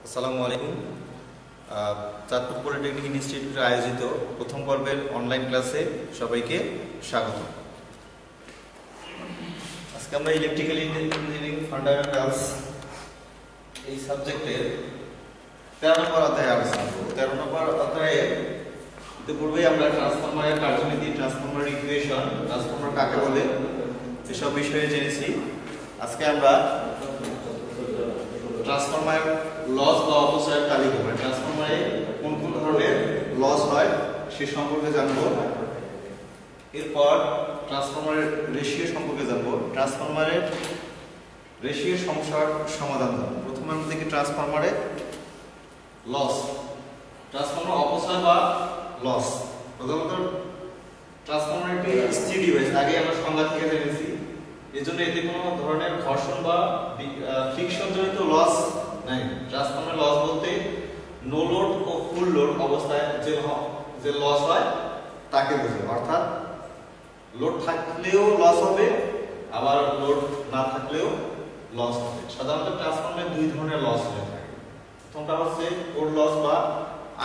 আসসালামু আলাইকুম। চাঁদপুর পলিটেকনিক ইনস্টিটিউটে আয়োজিত প্রথম পর্বের অনলাইন ক্লাসে সবাইকে স্বাগত। আজকে আমরা ইলেকট্রিক্যাল ইঞ্জিনিয়ারিং ফান্ডামেন্টালস এই সাবজেক্টের 13 নম্বর অধ্যায়ে আলোচনা করব। 13 নম্বর অধ্যায়ে ইতিপূর্বেই আমরা ট্রান্সফরমারের কার্যনীতি, ট্রান্সফরমার ইকুয়েশন, ট্রান্সফরমার কাকে বলে এসব বিষয়ে জেনেছি। আজকে আমরা ট্রান্সফরমার লস বা অপচয়ের তালিকা, মানে ট্রান্সফরমারে কোন কোন ধরনের লস হয় সে সম্পর্কে জানবো। এরপর ট্রান্সফরমারের রেশিও সম্পর্কে জানবো, ট্রান্সফরমারের রেশিও সমস্যার সমাধান জানবো। প্রথমে আমরা দেখি ট্রান্সফরমারে লস, ট্রান্সফরমার অপচয় বা লস। প্রথমত ট্রান্সফরমার একটি স্থির ডিভাইস, আগে আমরা সংজ্ঞা থেকে জেনেছি। এজন্য এতে কোনো ধরনের ঘর্ষণ বা ফ্রিকশন জনিত লস নাই। ট্রান্সফরমার লস বলতে নো লোড ও ফুল লোড অবস্থায় যে লস হয় তাকে বোঝায়। অর্থাৎ লোড থাকলেও লস হবে, আবার লোড না থাকলেও লস হবে। সাধারণত ট্রান্সফরমারে দুই ধরনের লস হয়ে থাকে। প্রথমটা হচ্ছে কোর লস বা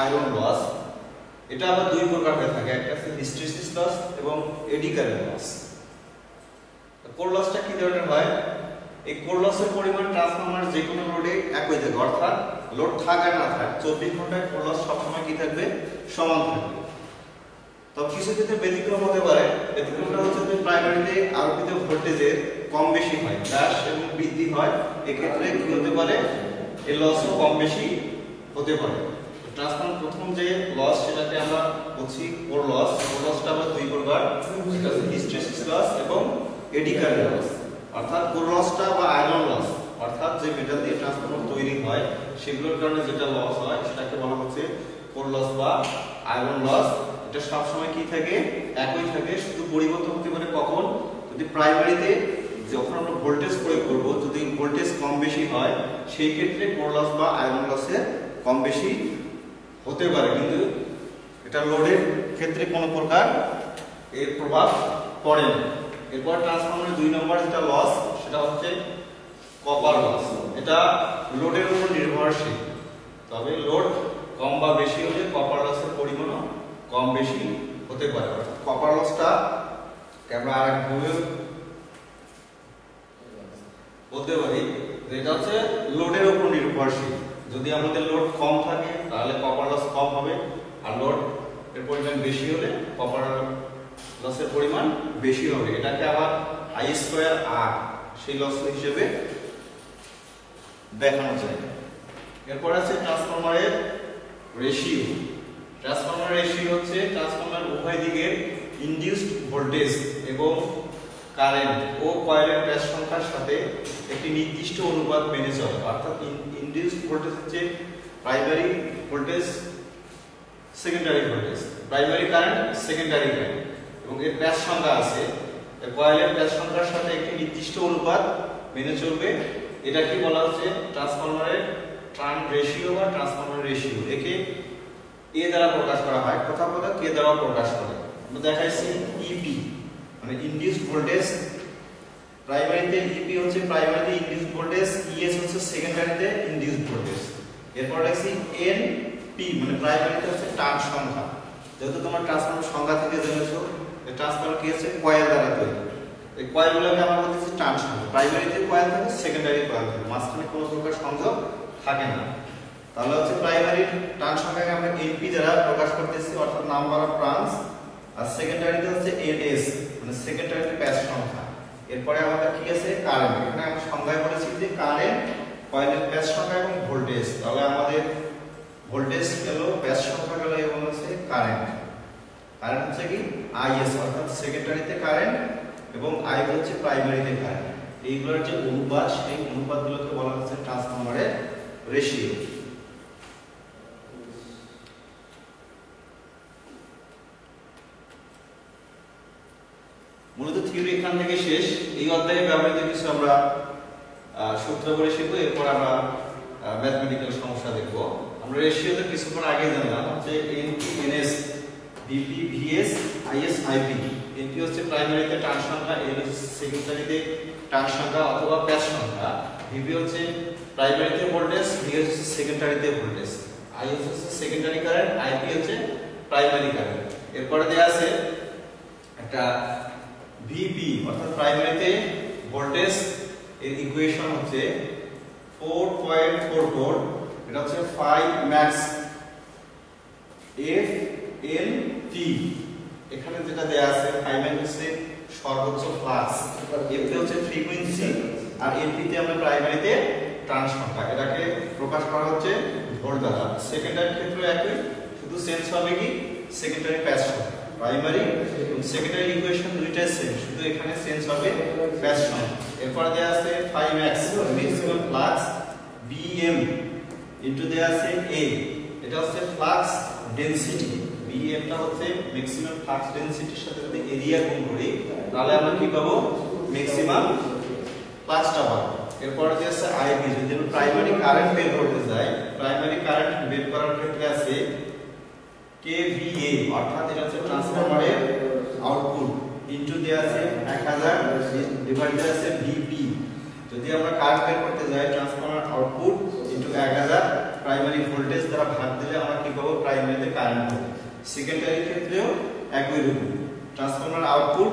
আয়রন লস। এটা আবার দুই প্রকার হয়ে থাকে, একটা হচ্ছে হিস্টেরিসিস লস এবং এডি কারেন্ট লস। কোর লসটা কি ধরনের হয়? এই কোর লসের পরিমাণ ট্রান্সফরমার যে কোনো লোডে একই থাকে, অর্থাৎ লোড থাক আর না থাক 24 ঘন্টায় কোর লস সবসময় কি থাকবে? সমান থাকবে। তবে কিছু ক্ষেত্রে ব্যতিক্রম হতে পারে। ব্যতিক্রমটা হচ্ছে যে প্রাইমারিতে আরোপিত ভোল্টেজের কম বেশি হয়, হ্রাস এবং বৃদ্ধি হয়। এক্ষেত্রে কি হতে পারে? এই লসও কম বেশি হতে পারে। ট্রান্সফরমার প্রথম যে লস সেটাকে আমরা বলছি কোর লস। কোর লসটা আবার দুই প্রকার, একটা হচ্ছে হিস্টেরিসিস লস এবং এডি কারেন্ট লস। অর্থাৎ কোর লসটা বা আয়রন লস, অর্থাৎ যে মেটাল দিয়ে ট্রান্সফরমার তৈরি হয় সেগুলোর কারণে যেটা লস হয় সেটাকে বলা হচ্ছে কোর লস বা আয়রন লস। এটা সব সময় কি থাকে? একই থাকে, শুধু পরিবর্তন হতে পারে কখন? যদি প্রাইমারিতে যখন আমরা ভোল্টেজ প্রয়োগ করব, যদি ভোল্টেজ কম বেশি হয় সেই ক্ষেত্রে কোর লস বা আয়রন লসের কম বেশি হতে পারে, কিন্তু এটা লোডের ক্ষেত্রে কোনো প্রকার এর প্রভাব পড়ে না। এরপর ট্রান্সফরমারের 2 নম্বর যেটা লস সেটা হচ্ছে কপার লস। এটা লোডের উপর নির্ভরশীল, তবে লোড কম বা বেশি হলে কপার লসের পরিমাণও কম বেশি হতে পারে। অর্থাৎ কপার লসটা আমরা আরেকভাবে বলতে পারি যে এটা হচ্ছে লোডের উপর নির্ভরশীল। যদি আমাদের লোড কম থাকে তাহলে কপার লস কম হবে, আর লোড এর পরিমাণ বেশি হলে কপার লসের পরিমাণ বেশি হবে। এটাকে আবার I²R সেই লস হিসেবে দেখানো যায়। এরপর আছে ট্রান্সফরমারের রেশিও। ট্রান্সফরমার রেশিও হচ্ছে ট্রান্সফরমার উভয় দিকের ইনডিউসড ভোল্টেজ এবং কারেন্ট ও কয়েলের প্যাচ সংখ্যার সাথে একটি নির্দিষ্ট অনুপাত মেনে চলে। অর্থাৎ ইনডিউসড ভোল্টেজ হচ্ছে primary voltage, secondary voltage, primary current, secondary current, এবং এর প্যাচ সংখ্যা আছে। কয়েলের প্যাচ সংখ্যার সাথে একটি নির্দিষ্ট অনুপাত মেনে চলবে। এটা কি বলা হচ্ছে? ট্রান্সফরমারের টার্ন রেশিও বা ট্রান্সফরমার রেশিও। একে এ দ্বারা প্রকাশ করা হয়, কোথাও কোথাও কে দ্বারা প্রকাশ করে। আমরা দেখাইছি ইপি মানে ইনডিউসড ভোল্টেজ। প্রাইমারিতে ইপি হচ্ছে প্রাইমারিতে ইনডিউসড ভোল্টেজ, ইএস হচ্ছে সেকেন্ডারিতে ইনডিউসড ভোল্টেজ। এরপর দেখছি এনপি মানে প্রাইমারিতে হচ্ছে টার্ন সংখ্যা। যেহেতু তোমার ট্রান্সফরমার সংখ্যা থেকে জেনেছো যে ট্রান্সফরমার কি হচ্ছে কয়েল দ্বারা তৈরি। এই কয়েলগুলোকে আমরা বলতেছি টার্ন সংখ্যা। প্রাইমারিতে কয়েল থাকে, সেকেন্ডারি কয়েল থাকে, মাঝখানে কোনো প্রকার সংযোগ থাকে না। তাহলে হচ্ছে প্রাইমারি টার্ন সংখ্যাকে আমরা এনপি দ্বারা প্রকাশ করতেছি, অর্থাৎ নাম্বার অফ টার্নস। আর সেকেন্ডারিতে হচ্ছে এনএস মানে সেকেন্ডারি প্যাচ সংখ্যা। এরপরে আমাদের কি আছে? কারেন্ট। এখানে আমরা সংজ্ঞায় বলেছি যে কারেন্ট, কয়েলের প্যাচ সংখ্যা এবং ভোল্টেজ। তাহলে আমাদের ভোল্টেজ গেল, প্যাচ সংখ্যা গেল এবং হচ্ছে কারেন্ট। কারেন্ট হচ্ছে কি আইএস, অর্থাৎ সেকেন্ডারিতে কারেন্ট, এবং আই হচ্ছে প্রাইমারিতে কারেন্ট। এইগুলোর যে অনুপাত, সেই অনুপাতগুলোকে বলা হচ্ছে ট্রান্সফরমারের রেশিও। মূলত থিওরি এখান থেকে শেষ। এই অধ্যায়ে ব্যবহৃত কিছু আমরা সূত্র করে শিখবো, এরপর আমরা ম্যাথমেটিক্যাল সমস্যা দেখব। আমরা রেশিওতে কিছুক্ষণ আগে জানলাম যে NP NS, BP VS, IS IP. NP হচ্ছে প্রাইমারিতে টার্ন সংখ্যা, এনএস সেকেন্ডারিতে টার্ন সংখ্যা অথবা প্যাচ সংখ্যা, ভিপি হচ্ছে প্রাইমারিতে ভোল্টেজ, VS হচ্ছে সেকেন্ডারিতে ভোল্টেজ, IS হচ্ছে সেকেন্ডারি কারেন্ট, IP হচ্ছে প্রাইমারি কারেন্ট। এরপরে দেয়া আছে একটা VP অর্থাৎ প্রাইমারিতে ভোল্টেজ এর ইকুয়েশন হচ্ছে 4.44, এটা হচ্ছে 5 ম্যাক্স FLT। এখানে যেটা দেয়া আছে 5 ম্যাক্স হচ্ছে সর্বোচ্চ ফ্লাক্স, FT হচ্ছে ফ্রিকোয়েন্সি, আর LT তে আমরা প্রাইমারিতে টার্ন সংখ্যা, এটাকে প্রকাশ করা হচ্ছে ভোল্ট দ্বারা। সেকেন্ডারি ক্ষেত্রে একই, শুধু চেঞ্জ হবে কি সেকেন্ডারি প্যাচ সংখ্যা। প্রাইমারি এবং সেকেন্ডারি ইকুয়েশন দুইটাই সেম, শুধু এখানে চেঞ্জ হবে প্যাচ সংখ্যা। এরপরে দেয়া আছে 5x maximum flux BM into দেয়া আছে A, এটা হচ্ছে ফ্লাক্স ডেনসিটি। BM টা হচ্ছে ম্যাক্সিমাম ফ্লাক্স ডেনসিটির সাথে যদি এরিয়া গুণ করি তাহলে আমরা কি পাবো, ম্যাক্সিমাম ফ্লাক্সটা পাবো। এরপরে দেয়া আছে IB, যদি আমরা প্রাইমারি কারেন্ট বের করতে যাই, প্রাইমারি কারেন্ট বের করার ক্ষেত্রে আছে KVA অর্থাৎ এটা হচ্ছে ট্রান্সফরমারের আউটপুট ইনটু দেয়া আছে 1000 ডিভাইডেড আছে VP। যদি আমরা কারেন্ট বের করতে যাই, transformer output into 1000 primary voltage দ্বারা ভাগ দিলে আমরা কি পাবো, প্রাইমারিতে কারেন্ট পাবো। সেকেন্ডারি ক্ষেত্রেও একই রকম, ট্রান্সফরমার আউটপুট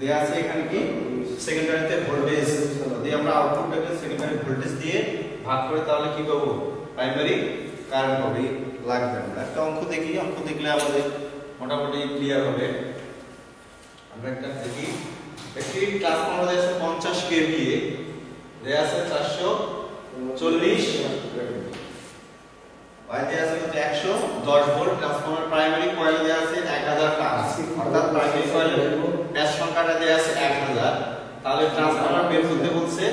দেয়া আছে এখানে কি সেকেন্ডারিতে ভোল্টেজ, যদি আমরা আউটপুটটাকে সেকেন্ডারি ভোল্টেজ দিয়ে ভাগ করি তাহলে কি পাবো, প্রাইমারি কারেন্ট পাবো। লাগবে না, একটা অঙ্ক দেখি, অঙ্ক দেখলে আমাদের মোটামুটি ক্লিয়ার হবে। আমরা একটা দেখি, একটি ট্রান্সফরমার আছে 50 kVA, দেয়া আছে 440, ওয়াই দেয়া আছে 110 ভোল্ট। ট্রান্সফরমার প্রাইমারি কয়েল দেয়া আছে 1000 টার্ন, অর্থাৎ প্রাইমারি কয়েলের প্যাচ সংখ্যাটা দেয়া আছে 1000। তাহলে ট্রান্সফরমার বের করতে বলছে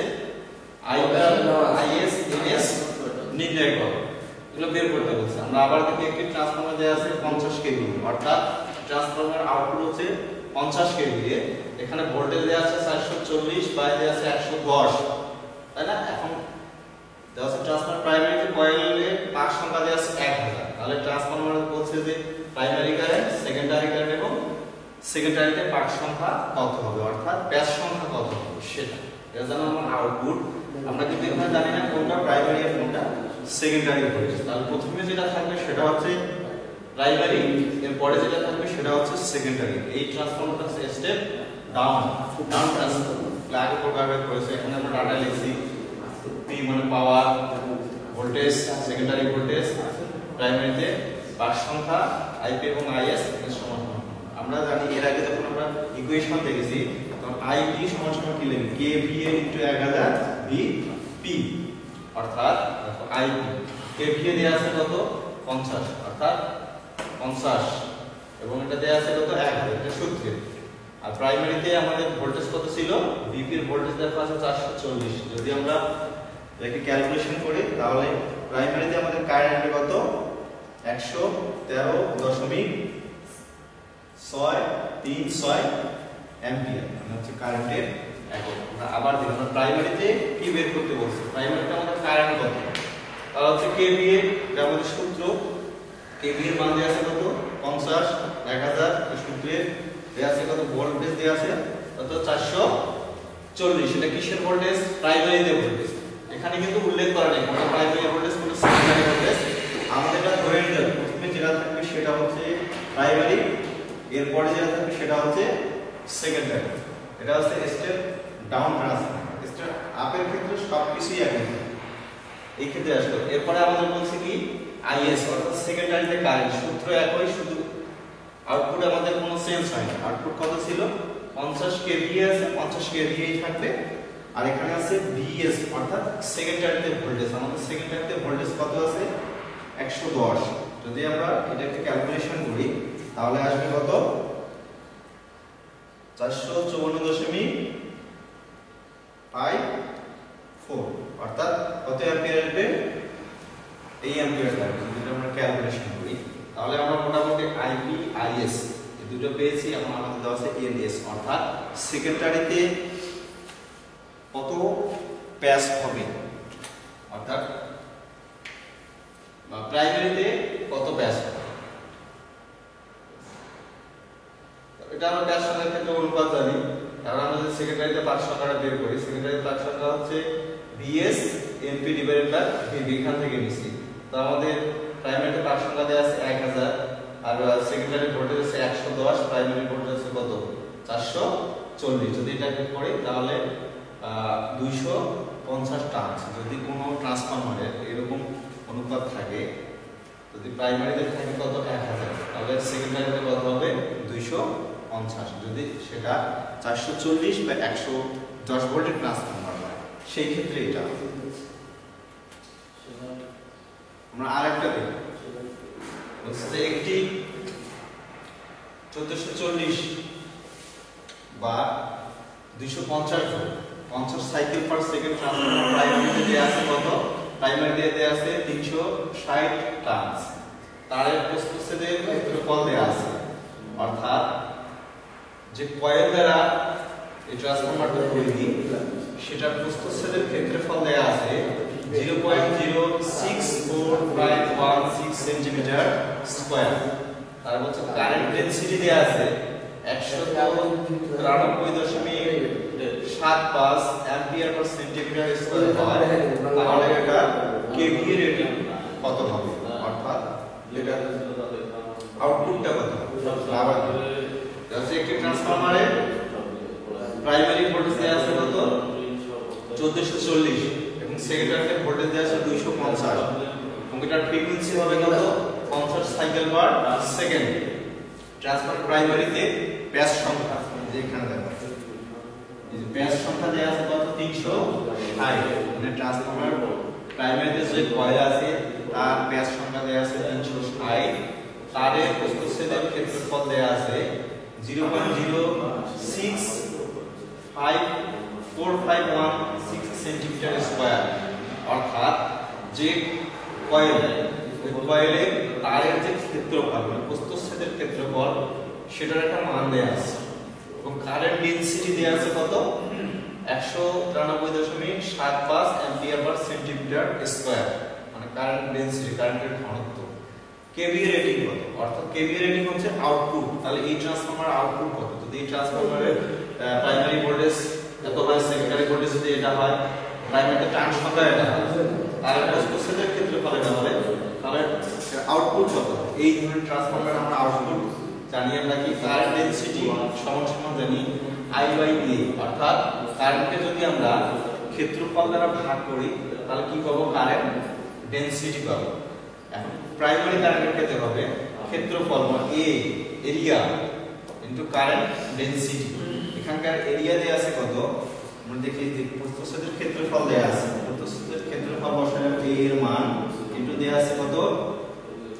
IS NS নির্ণয় করো, এগুলো বের করতে বলছে। আমরা আবার দেখি একটি ট্রান্সফরমার দেয়া আছে 50 kVA, অর্থাৎ ট্রান্সফরমার আউটপুট হচ্ছে 50 kVA, এখানে ভোল্টেজ দেয়া আছে 440 বাই দেয়া আছে 110, তাই না? এখন দেয়া আছে ট্রান্সফরমার প্রাইমারিতে কয়েলের পাক সংখ্যা দেয়া আছে 1000, তাহলে ট্রান্সফরমার বলছে যে প্রাইমারি কারেন্ট, সেকেন্ডারি কারেন্ট এবং সেকেন্ডারিতে পাক সংখ্যা কত হবে, অর্থাৎ প্যাচ সংখ্যা কত হবে সেটা। এটা জানো আমার আউটপুট। আমরা কিন্তু এখানে জানি না কোনটা প্রাইমারি আর কোনটা সেকেন্ডারি ভোল্টেজ। তাহলে প্রথমে যেটা থাকবে সেটা হচ্ছে প্রাইমারি, এরপরে যেটা থাকবে সেটা হচ্ছে সেকেন্ডারি। এই ট্রান্সফরমারটা হচ্ছে স্টেপ ডাউন ট্রান্সফরমার। আগে প্রকারভেদ করেছে, এখানে আমরা ডাটা লিখছি P মানে পাওয়ার, ভোল্টেজ সেকেন্ডারি ভোল্টেজ, প্রাইমারিতে পাক সংখ্যা IP এবং IS এর সমান। আমরা জানি এর আগে যখন আমরা ইকুয়েশন দেখেছি তখন IP সমান সমান কি লিখি, KVA * 1000 VP, অর্থাৎ IP KVA দেয়া আছে কত 50, অর্থাৎ 50, এবং এটা দেয়া আছে কত 1000, এটা সূত্রে। আর প্রাইমারিতে আমাদের ভোল্টেজ কত ছিল, VP এর ভোল্টেজ দেখা আছে 440। যদি আমরা এটাকে ক্যালকুলেশন করি তাহলে প্রাইমারিতে আমাদের কারেন্ট কত 113.636 অ্যাম্পিয়ার, মানে হচ্ছে কারেন্টের একক। আবার দেখুন আমরা প্রাইমারিতে কি বের করতে বলছি, প্রাইমারিতে আমাদের কারেন্ট কত, তাহলে হচ্ছে KVA, এটা আমাদের সূত্র। KVA এর মান দেয়া আছে কত 50, 1000, এই সূত্রে দেয়া আছে কত, ভোল্টেজ দেয়া আছে কত 440। এটা কিসের ভোল্টেজ, প্রাইমারিতে ভোল্টেজ। এখানে কিন্তু উল্লেখ করা নেই কোনটা প্রাইমারি ভোল্টেজ কোনটা সেকেন্ডারি ভোল্টেজ। আমাদের এটা ধরে নিতে হবে, প্রথমে যেটা থাকবে সেটা হচ্ছে প্রাইমারি, এরপরে যেটা থাকবে সেটা হচ্ছে সেকেন্ডারি। এটা হচ্ছে স্টেপ ডাউন ট্রান্সফরমার। স্টেপ আপের ক্ষেত্রে সবকিছুই একই, এই ক্ষেত্রে আসলে এরপরে আমাদের বলছে কি IS অর্থাৎ সেকেন্ডারিতে কারেন্ট, সূত্র একই, শুধু আউটপুট আমাদের কোনো চেঞ্জ হয় না। আউটপুট কত ছিল 50 kVA আছে, 50 kVA থাকবে। আর এখানে আছে VS অর্থাৎ সেকেন্ডারিতে ভোল্টেজ, আমাদের সেকেন্ডারিতে ভোল্টেজ কত আছে 110। যদি আমরা এটাকে ক্যালকুলেশন করি তাহলে আসবে কত 454.54, অর্থাৎ কত অ্যাম্পিয়ার আসবে, এই অ্যাম্পিয়ার আসবে। যদি আমরা ক্যালকুলেশন করি তাহলে আমরা মোটামুটি IP IS এই দুটো পেয়েছি। এখন আমাদের দেওয়া আছে NS, অর্থাৎ সেকেন্ডারিতে কত প্যাচ হবে, অর্থাৎ প্রাইমারিতে কত প্যাচ হবে। এটা আমরা প্যাচ সংখ্যার ক্ষেত্রে অনুপাত জানি। তাহলে আমরা যদি সেকেন্ডারিতে পাক সংখ্যাটা বের করি, সেকেন্ডারি পাক সংখ্যা হচ্ছে VS NP আমরা এখান থেকে নিছি। তো আমাদের প্রাইমারিতে পাক সংখ্যা দেওয়া আছে 1000 আর সেকেন্ডারি ভোল্টেজ আছে 110, প্রাইমারি ভোল্টেজ আছে কত 440। যদি এটাকে করি তাহলে 250 টার্নস। যদি কোনো ট্রান্সফরমারে এরকম অনুপাত থাকে, যদি প্রাইমারিতে থাকে কত 1000, তাহলে সেকেন্ডারিতে কত হবে 250। যদি সেটা 440 বা 110 ভোল্টের ট্রান্সফরমার হয়, সেই ক্ষেত্রে এটা আমরা আরেকটা দেখি। বলছে যে একটি 1440 বা 250 volt 50 cycle per second transformer প্রাইমারিতে দেয়া আছে কত? প্রাইমারিতে দেয়া আছে 360 টার্নস। তারের প্রস্থচ্ছেদের ক্ষেত্রফল দেয়া আছে, অর্থাৎ যে কয়েল দ্বারা এই ট্রান্সফরমারটা তৈরি সেটার প্রস্থচ্ছেদের ক্ষেত্রফল দেয়া আছে 0.06451 সেন্টিমিটার স্কয়ার। তার হচ্ছে কারেন্ট ডেনসিটি দেয়া আছে 193.75 অ্যাম্পিয়ার পার সেন্টিমিটার স্কয়ার হয়। তাহলে এটা কেভিএ রেটিং কত হবে, অর্থাৎ এটা আউটপুটটা কত হবে? আবার যাচ্ছে একটি ট্রান্সফরমারে প্রাইমারি ভোল্টেজ দেয়া আছে কত 1440 এবং সেকেন্ডারিতে ভোল্টেজ দেয়া আছে 250 এবং এটার ফ্রিকোয়েন্সি হবে কত 50 সাইকেল পার সেকেন্ড। ট্রান্সফরমার প্রাইমারিতে প্যাচ সংখ্যা যে এখানে দেখো, এই যে প্যাচ সংখ্যা দেয়া আছে কত 360, মানে ট্রান্সফরমার প্রাইমারিতে যে কয়েল আছে তার প্যাচ সংখ্যা দেয়া আছে 360। তারের প্রস্থচ্ছেদের ক্ষেত্রফল দেয়া আছে 0.0654516 সেন্টিমিটার স্কয়ার, অর্থাৎ যে কয়েলে তারের যে ক্ষেত্রফল প্রস্থচ্ছেদের ক্ষেত্রফল সেটার একটা মান দেয়া আছে এবং কারেন্ট ডেনসিটি দেয়া আছে কত 193.75 অ্যাম্পিয়ার পার সেন্টিমিটার স্কয়ার, মানে কারেন্ট ডেনসিটি, কারেন্টের ঘনত্ব। কেভিএ রেটিং কত, অর্থাৎ কেভিএ রেটিং হচ্ছে আউটপুট। তাহলে এই ট্রান্সফরমার আউটপুট কত? যদি এই ট্রান্সফরমারের প্রাইমারি ভোল্টেজ এত হয়, সেকেন্ডারি ভোল্টেজ যদি এটা হয়, প্রাইমারিতে টার্ন সংখ্যা এটা হয়, তাহলে প্রস্থচ্ছেদের ক্ষেত্রফল এটা হবে, তাহলে আউটপুট কত? এই ধরনের ট্রান্সফরমার আমরা আউটপুট জানি আমরা কি কারেন্ট ডেনসিটি সমান সমান জানি I/A, অর্থাৎ কারেন্টকে যদি আমরা ক্ষেত্রফল দ্বারা ভাগ করি তাহলে কি পাবো? কারেন্ট ডেনসিটি পাবো। এখন প্রাইমারি কারেন্টের ক্ষেত্রে হবে ক্ষেত্রফল A area into current density. এখানকার এরিয়া দেয়া আছে কত? আমরা দেখি যে প্রস্থচ্ছেদের ক্ষেত্রফল দেয়া আছে, প্রস্থচ্ছেদের ক্ষেত্রফল বসালে A এর মান ইনটু দেয়া আছে কত?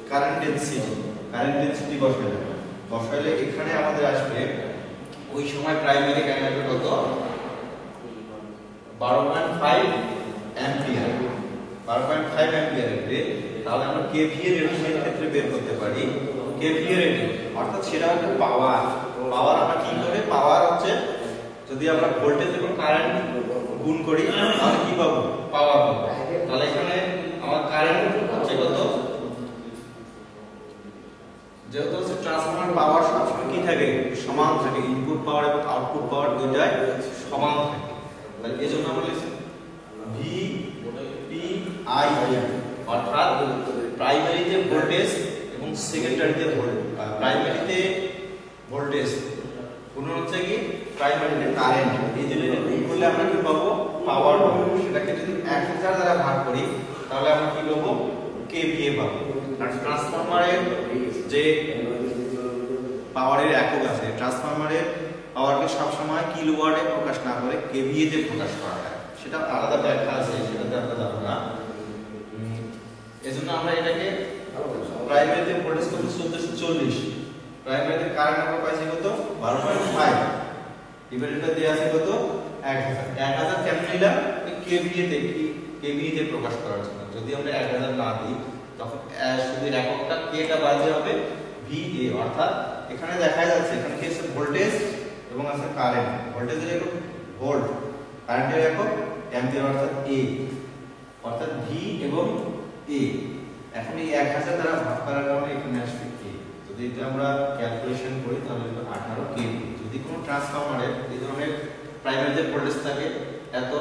Current density. কারেন্ট ডেনসিটি বসালে এখানে আমাদের আসবে ওই সময় প্রাইমারি কারেন্ট কত 12.5 অ্যাম্পিয়ার। 12.5 অ্যাম্পিয়ার আসবে। তাহলে আমরা কেভিএ রেটিং এর ক্ষেত্রে বের করতে পারি কেভিএ রেটিং, অর্থাৎ সেটা হচ্ছে পাওয়ার। পাওয়ার আমরা কি করে? পাওয়ার হচ্ছে যদি আমরা ভোল্টেজ এবং কারেন্ট গুণ করি তাহলে কি পাবো? পাওয়ার পাবো। তাহলে এখানে আমার কারেন্ট হচ্ছে কত, যেহেতু হচ্ছে ট্রান্সফরমার পাওয়ার সবসময় কি থাকে? সমান থাকে। ইনপুট পাওয়ার এবং আউটপুট পাওয়ার দুইটাই সমান থাকে। তাহলে এই জন্য আমরা লিখছি VPI, অর্থাৎ প্রাইমারিতে ভোল্টেজ এবং সেকেন্ডারিতে ভোল্টেজ। প্রাইমারিতে ভোল্টেজ কোন হচ্ছে কি প্রাইমারিতে কারেন্ট, এই দুটো গুণ করলে আমরা কি পাবো? পাওয়ার পাবো। সেটাকে যদি 1000 দ্বারা ভাগ করি তাহলে আমরা কি পাবো? কেভিএ পাবো। আর ট্রান্সফরমারের যে পাওয়ারের একক আছে, ট্রান্সফরমারের পাওয়ারকে সবসময় কিলোওয়াটে প্রকাশ না করে কেভিএ তে প্রকাশ করা হয়, সেটা আলাদা ব্যাখ্যা আছে, সেটাতে আমরা যাব না। এজন্য আমরা এটাকে প্রাইমারিতে ভোল্টেজ কত 1440, প্রাইমারিতে কারেন্ট আমরা পাইছি কত 12.5, ডিভাইডেড দেয়া আছে কত 1000 কেমন নিলাম? কেভিএ তে প্রকাশ করার জন্য। যদি আমরা 1000 না দিই তখন শুধু এককটা কেটা বাজে হবে VA, অর্থাৎ এখানে দেখা যাচ্ছে এখানে কি আছে? ভোল্টেজ এবং আছে কারেন্ট। ভোল্টেজের একক ভোল্ট, কারেন্টের একক অ্যাম্পিয়ার, অর্থাৎ A, অর্থাৎ V এবং A। এখন এই 1000 দ্বারা ভাগ করার কারণে এখানে আসবে K। যদি এটা আমরা ক্যালকুলেশন করি তাহলে এটা 18 kV। যদি কোনো ট্রান্সফরমারের এই ধরনের প্রাইমারিতে ভোল্টেজ থাকে এত,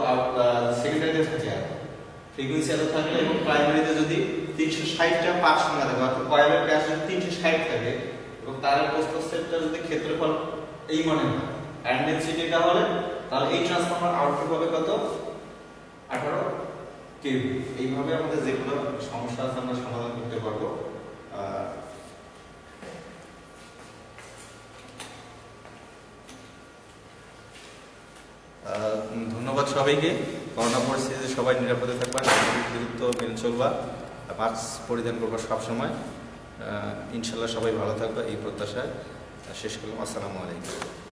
সেকেন্ডারিতে থাকে এত, ফ্রিকোয়েন্সি এত থাকলে এবং প্রাইমারিতে যদি 360টা পাক সংখ্যা থাকে অর্থাৎ কয়েলের ব্যাস যদি 360 থাকে এবং তারের প্রস্থচ্ছেদটা যদি ক্ষেত্রফল এই মানে হয় এন্ড ডেনসিটিটা হলে তাহলে এই ট্রান্সফরমার আউটপুট হবে কত 18 কেভি। এইভাবে আমাদের যেগুলো সমস্যা আছে আমরা সমাধান করতে পারবো। ধন্যবাদ সবাইকে। করোনা পরিস্থিতিতে সবাই নিরাপদে থাকবা, দূরত্ব মেনে চলবা, মাস্ক পরিধান করবা সবসময়। ইনশাল্লাহ সবাই ভালো থাকবা এই প্রত্যাশায় শেষ করলাম। আসসালামু আলাইকুম।